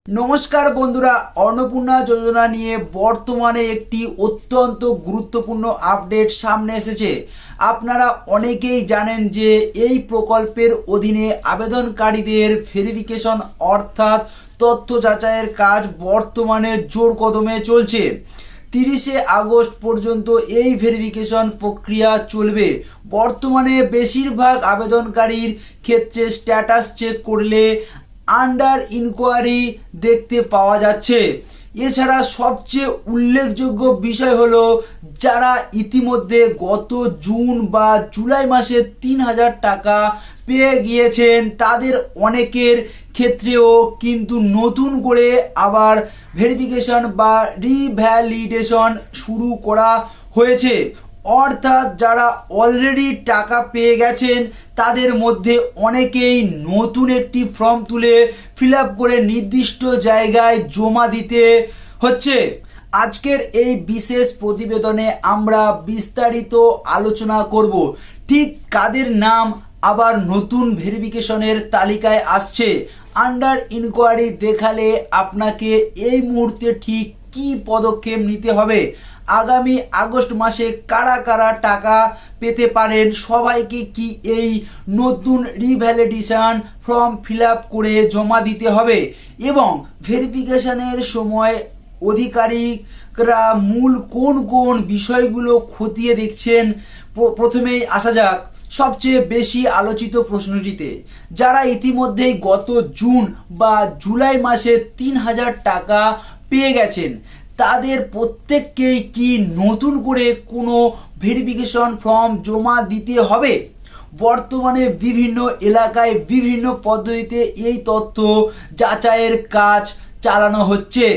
নমস্কার বন্ধুরা, অন্নপূর্ণা যোজনা নিয়ে বর্তমানে একটি অত্যন্ত গুরুত্বপূর্ণ আপডেট সামনে এসেছে। আপনারা অনেকেই জানেন যে এই প্রকল্পের অধীনে আবেদনকারীদের ভেরিফিকেশন অর্থাৎ তথ্য যাচাইয়ের কাজ বর্তমানে জোর কদমে চলছে। 30শে আগস্ট পর্যন্ত এই ভেরিফিকেশন প্রক্রিয়া চলবে। বর্তমানে বেশিরভাগ আবেদনকারীর ক্ষেত্রে স্ট্যাটাস চেক করলে আন্ডার ইনকোয়ারি দেখতে পাওয়া যাচ্ছে। এছাড়া সবচেয়ে উল্লেখযোগ্য বিষয় হলো যারা ইতিমধ্যে গত জুন বা জুলাই মাসে 3000 টাকা পেয়ে গিয়েছেন তাদের অনেকের ক্ষেত্রেও কিন্তু নতুন করে আবার ভেরিফিকেশন বা রিভ্যালিডেশন শুরু করা হয়েছে। অর্থাৎ যারা অলরেডি টাকা পেয়ে গেছেন তাদের মধ্যে অনেকেই নতুন একটি ফর্ম তুলে ফিল আপ করে নির্দিষ্ট জায়গায় জমা দিতে হচ্ছে। আজকের এই বিশেষ প্রতিবেদনে আমরা বিস্তারিত আলোচনা করব ঠিক কাদের নাম আবার নতুন ভেরিফিকেশনের তালিকায় আসছে, আন্ডার ইনকোয়ারি দেখালে আপনাকে এই মুহূর্তে ঠিক কী পদক্ষেপ নিতে হবে, আগামী আগস্ট মাসে কারা কারা টাকা পেতে পারেন, সবাইকে কি এই নতুন রিভ্যালিডেশন ফর্ম ফিল আপ করে জমা দিতে হবে এবং ভেরিফিকেশনের সময় আধিকারিকরা মূল কোন কোন বিষয়গুলো খতিয়ে দেখছেন। প্রথমেই আসা যাক সবচেয়ে বেশি আলোচিত প্রশ্নটিতে। যারা ইতিমধ্যেই গত জুন বা জুলাই মাসে 3000 টাকা পেয়ে গেছেন তাদের প্রত্যেককেই কি নতুন করে কোনো ভেরিফিকেশন ফর্ম জমা দিতে হবে? বর্তমানে বিভিন্ন এলাকায় বিভিন্ন পদ্ধতিতে এই তথ্য যাচাইয়ের কাজ চালানো হচ্ছে।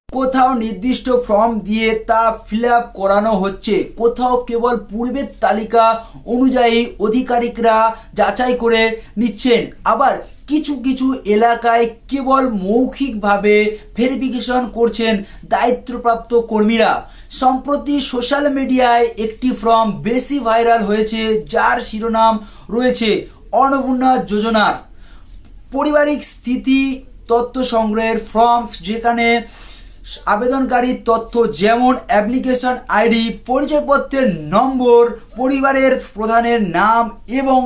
কোথাও নির্দিষ্ট ফর্ম দিয়ে তা ফিল আপ করানো হচ্ছে, কোথাও কেবল পূর্বের তালিকা অনুযায়ী আধিকারিকরা যাচাই করে নিচ্ছেন, আবার কিছু কিছু এলাকায় কেবল মৌখিকভাবে ভেরিফিকেশন করছেন দায়িত্বপ্রাপ্ত কর্মীরা। সম্প্রতি সোশ্যাল মিডিয়ায় একটি ফর্ম বেশি ভাইরাল হয়েছে যার শিরোনাম রয়েছে অন্নপূর্ণা যোজনার পারিবারিক স্থিতি তথ্য সংগ্রহের ফর্ম, যেখানে আবেদনকারীর তথ্য যেমন অ্যাপ্লিকেশন আইডি, পরিচয়পত্রের নম্বর, পরিবারের প্রধানের নাম এবং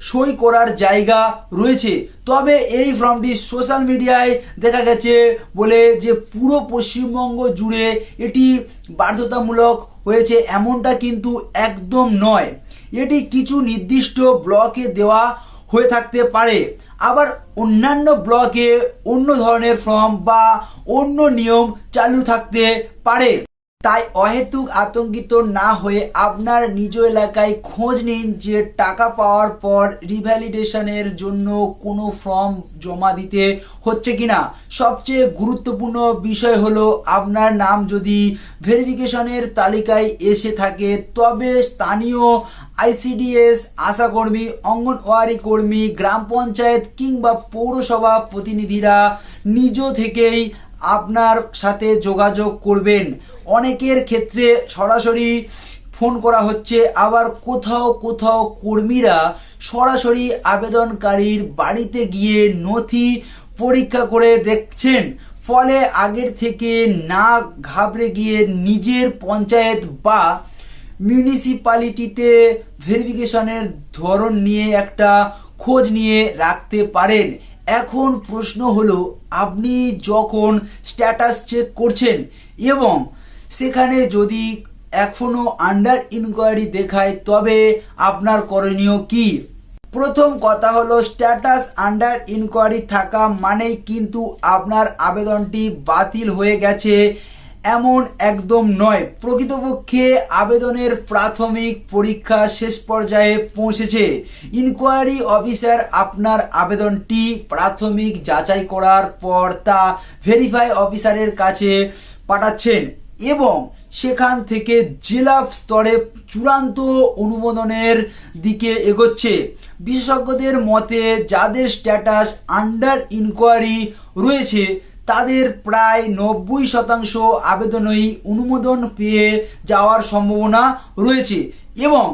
সই করার জায়গা রয়েছে। তবে এই ফর্মটি সোশ্যাল মিডিয়ায় দেখা গেছে বলে যে পুরো পশ্চিমবঙ্গ জুড়ে এটি বাধ্যতামূলক হয়েছে এমনটা কিন্তু একদম নয়। এটি কিছু নির্দিষ্ট ব্লকে দেওয়া হয়ে থাকতে পারে, আবার অন্যান্য ব্লকে অন্য ধরনের ফর্ম বা অন্য নিয়ম চালু থাকতে পারে। তাই অহেতুক আতঙ্কিত না হয়ে আপনার নিজ এলাকায় খোঁজ নিন যে টাকা পাওয়ার পর রিভ্যালিডেশনের জন্য কোনো ফর্ম জমা দিতে হচ্ছে কিনা। সবচেয়ে গুরুত্বপূর্ণ বিষয় হলো আপনার নাম যদি ভেরিফিকেশনের তালিকায় এসে থাকে তবে স্থানীয় আইসিডিএস আশাকর্মী, অঙ্গনওয়াড়ি কর্মী, গ্রাম পঞ্চায়েত কিংবা পৌরসভা প্রতিনিধিরা নিজ থেকেই আপনার সাথে যোগাযোগ করবেন। অনেকের ক্ষেত্রে সরাসরি ফোন করা হচ্ছে, আবার কোথাও কোথাও কর্মীরা সরাসরি আবেদনকারীর বাড়িতে গিয়ে নথি পরীক্ষা করে দেখছেন। ফলে আগের থেকে না ঘাবড়ে গিয়ে নিজের পঞ্চায়েত বা মিউনিসিপ্যালিটিতে ভেরিফিকেশনের ধরন নিয়ে একটা খোঁজ নিয়ে রাখতে পারেন। এখন প্রশ্ন হলো, আপনি যখন স্ট্যাটাস চেক করছেন এবং সেখানে যদি এখনো আন্ডার ইনকোয়ারি দেখায় তবে আপনার করণীয় কি? প্রথম কথা হলো, স্ট্যাটাস আন্ডার ইনকোয়ারি থাকা মানেই কিন্তু আপনার আবেদনটি বাতিল হয়ে গেছে এমন একদম নয়। প্রকৃতপক্ষে আবেদনের প্রাথমিক পরীক্ষা শেষ পর্যায়ে পৌঁছেছে। ইনকোয়ারি অফিসার আপনার আবেদনটি প্রাথমিক যাচাই করার পর তা ভেরিফাই অফিসারের কাছে পাঠাচ্ছেন এবং সেখান থেকে জেলা স্তরে চূড়ান্ত অনুমোদনের দিকে এগোচ্ছে। বিশেষজ্ঞদের মতে যাদের স্ট্যাটাস আন্ডার ইনকোয়ারি রয়েছে তাদের প্রায় 90% আবেদনই অনুমোদন পেয়ে যাওয়ার সম্ভাবনা রয়েছে এবং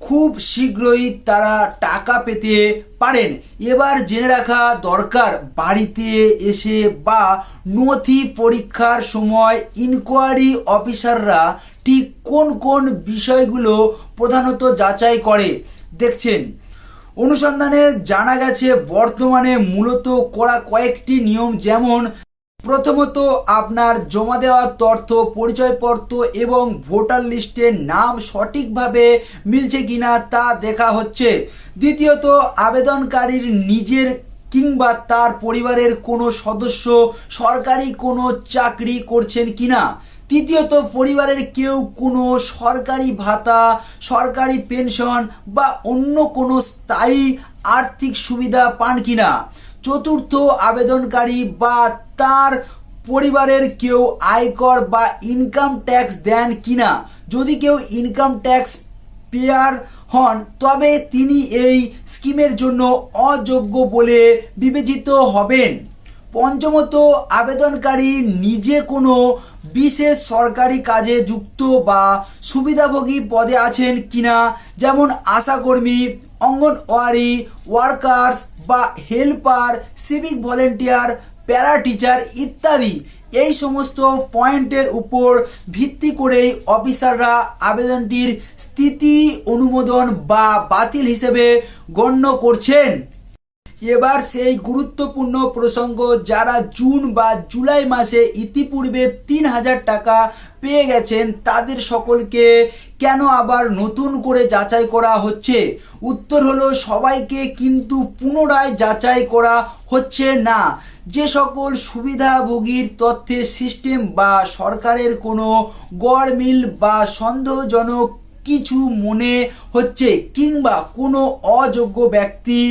খুব শীঘ্রই তারা টাকা পেতে পারেন। এবার জেনে রাখা দরকার বাড়িতে এসে বা নথি পরীক্ষার সময় ইনকোয়ারি অফিসাররা ঠিক কোন কোন বিষয়গুলো প্রধানত যাচাই করে দেখছেন। অনুসন্ধানে জানা গেছে বর্তমানে মূলত করা কয়েকটি নিয়ম, যেমন প্রথমত আপনার জমা দেওয়া তথ্য পরিচয়পত্র এবং ভোটার লিস্টের নাম সঠিকভাবে মিলছে কিনা তা দেখা হচ্ছে। দ্বিতীয়ত আবেদনকারীর নিজের কিংবা তার পরিবারের কোনো সদস্য সরকারি কোনো চাকরি করছেন কিনা। তৃতীয়ত পরিবারের কেউ কোনো সরকারি ভাতা, সরকারি পেনশন বা অন্য কোনো স্থায়ী আর্থিক সুবিধা পান কিনা। চতুর্থ আবেদনকারী বা তার পরিবারের কেউ আয়কর বা ইনকাম ট্যাক্স দেন কিনা। যদি কেউ ইনকাম ট্যাক্স পেয়ার হন তবে তিনি এই স্কিমের জন্য অযোগ্য বলে বিবেচিত হবেন। পঞ্চমত আবেদনকারী নিজে কোনো বিশেষ সরকারি কাজে যুক্ত বা সুবিধাভোগী পদে আছেন কিনা, যেমন আশাকর্মী, অঙ্গনওয়াড়ি ওয়ার্কার্স বা helper, civic volunteer, para teacher ইত্যাদি। এই সমস্ত পয়েন্টের উপর ভিত্তি করেই অফিসাররা আবেদনটির স্থিতি অনুমোদন বা বাতিল হিসেবে গণ্য করছেন। এবার সেই গুরুত্বপূর্ণ প্রসঙ্গ, যারা জুন বা জুলাই মাসে ইতিপূর্বে ৩,০০০ টাকা পেয়ে গেছেন তাদের সকলকে কেন আবার নতুন করে যাচাই করা হচ্ছে? উত্তর হলো সবাইকে কিন্তু পুনরায় যাচাই করা হচ্ছে না। যে সকল সুবিধাভোগীর তথ্যের সিস্টেম বা সরকারের কোনো গড়মিল বা সন্দেহজনক কিছু মনে হচ্ছে কিংবা কোনো অযোগ্য ব্যক্তি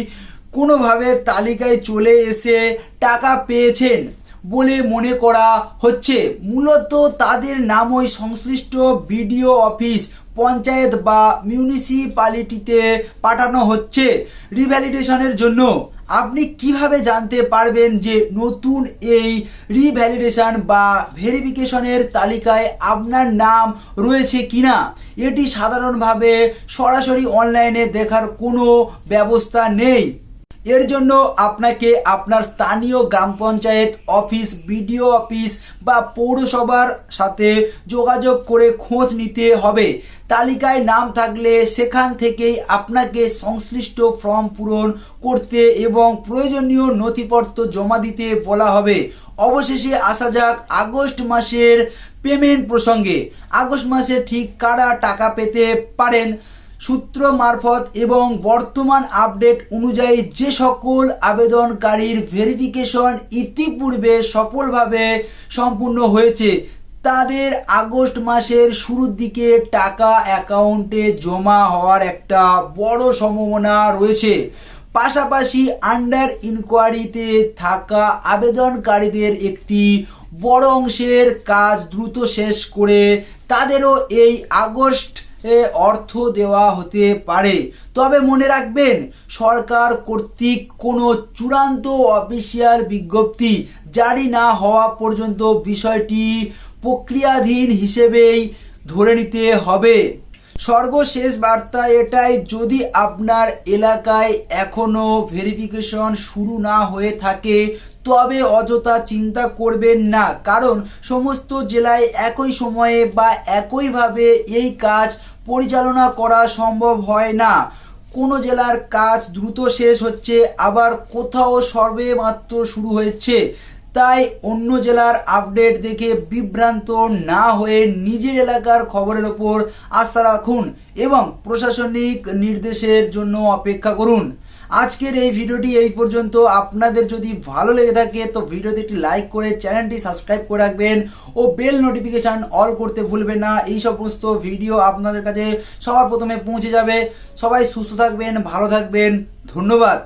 কোনোভাবে তালিকায় চলে এসে টাকা পেয়েছেন বলে মনে করা হচ্ছে, মূলত তাদের নামই সংশ্লিষ্ট বিডিও অফিস, পঞ্চায়েত বা মিউনিসিপ্যালিটিতে পাঠানো হচ্ছে রিভ্যালিডেশনের জন্য। আপনি কিভাবে জানতে পারবেন যে নতুন এই রিভ্যালিডেশন বা ভেরিফিকেশনের তালিকায় আপনার নাম রয়েছে কিনা? এটি সাধারণভাবে সরাসরি অনলাইনে দেখার কোনো ব্যবস্থা নেই। এর জন্য আপনাকে আপনার স্থানীয় গ্রাম পঞ্চায়েত অফিস, বিডিও অফিস বা পৌরসভার সাথে যোগাযোগ করে খোঁজ নিতে হবে। তালিকায় নাম থাকলে সেখান থেকেই আপনাকে সংশ্লিষ্ট ফর্ম পূরণ করতে এবং প্রয়োজনীয় নথিপত্র জমা দিতে বলা হবে। অবশেষে আসা যাক আগস্ট মাসের পেমেন্ট প্রসঙ্গে। আগস্ট মাসে ঠিক কারা টাকা পেতে পারেন? সূত্র মারফত এবং বর্তমান আপডেট অনুযায়ী যে সকল আবেদনকারীর ভেরিফিকেশন ইতিপূর্বে সফলভাবে সম্পূর্ণ হয়েছে তাদের আগস্ট মাসের শুরুর দিকে টাকা অ্যাকাউন্টে জমা হওয়ার একটা বড় সম্ভাবনা রয়েছে। পাশাপাশি আন্ডার ইনকোয়ারিতে থাকা আবেদনকারীদের একটি বড় অংশের কাজ দ্রুত শেষ করে তাদেরও এই আগস্ট অর্থ দেওয়া হতে পারে। তবে মনে রাখবেন, সরকার কর্তৃক কোনো চূড়ান্ত অফিসিয়াল বিজ্ঞপ্তি জারি না হওয়া পর্যন্ত বিষয়টি প্রক্রিয়াধীন হিসেবেই ধরে নিতে হবে। সর্বশেষ বার্তা এটাই, যদি আপনার এলাকায় এখনো ভেরিফিকেশন শুরু না হয়ে থাকে তবে অযথা চিন্তা করবেন না, কারণ সমস্ত জেলায় একই সময়ে বা একইভাবে এই কাজ পরিচালনা করা সম্ভব হয় না। কোনো জেলার কাজ দ্রুত শেষ হচ্ছে, আবার কোথাও সবেমাত্র শুরু হয়েছে। তাই অন্য জেলার আপডেট দেখে বিভ্রান্ত না হয়ে নিজের এলাকার খবরের ওপর আস্থা রাখুন এবং প্রশাসনিক নির্দেশের জন্য অপেক্ষা করুন। আজকের এই ভিডিওটি এই পর্যন্ত। আপনাদের যদি ভালো লেগে থাকে তো ভিডিওতে একটি লাইক করে চ্যানেলটি সাবস্ক্রাইব করে রাখবেন ও বেল নোটিফিকেশন অল করতে ভুলবেন না। এই সমস্ত ভিডিও আপনাদের কাছে সবার প্রথমে পৌঁছে যাবে। সবাই সুস্থ থাকবেন, ভালো থাকবেন। ধন্যবাদ।